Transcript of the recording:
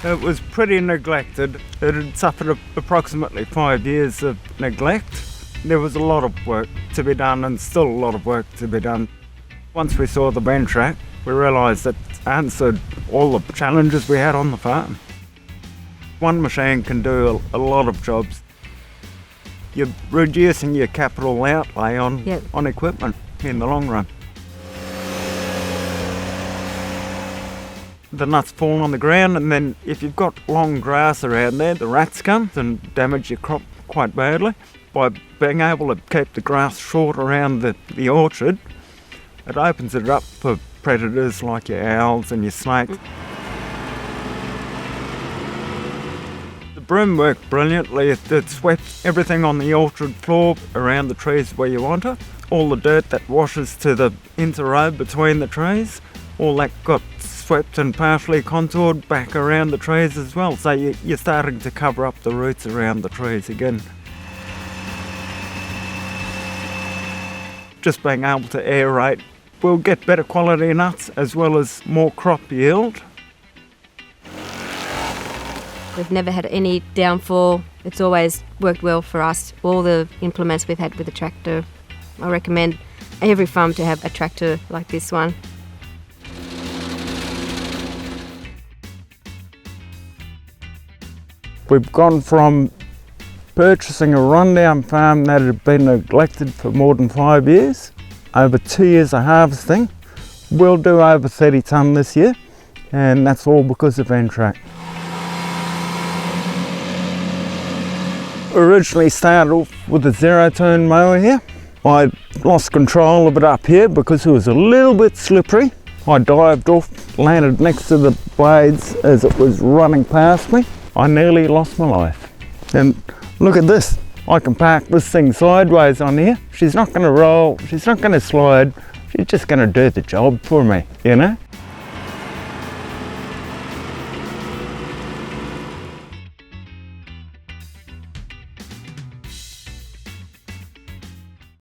It was pretty neglected. It had suffered approximately 5 years of neglect. There was a lot of work to be done and still a lot of work to be done. Once we saw the Ventrac, we realised it answered all the challenges we had on the farm. One machine can do a lot of jobs. You're reducing your capital outlay on equipment in the long run. The nuts fall on the ground, and then if you've got long grass around there, the rats come and damage your crop quite badly. By being able to keep the grass short around the orchard, it opens it up for predators like your owls and your snakes. The broom worked brilliantly. It swept everything on the orchard floor around the trees where you want it. All the dirt that washes to the interrow between the trees, all that got swept and partially contoured back around the trees as well. So you're starting to cover up the roots around the trees again. Just being able to aerate, we'll get better quality nuts as well as more crop yield. We've never had any downfall. It's always worked well for us. All the implements we've had with the tractor, I recommend every farm to have a tractor like this one. We've gone from purchasing a rundown farm that had been neglected for more than 5 years, over 2 years of harvesting. We'll do over 30 tonne this year, and that's all because of Ventrac. Originally started off with a 0-turn mower here. I lost control of it up here because it was a little bit slippery. I dived off, landed next to the blades as it was running past me. I nearly lost my life. And look at this. I can park this thing sideways on here. She's not going to roll, she's not going to slide, she's just going to do the job for me, you know?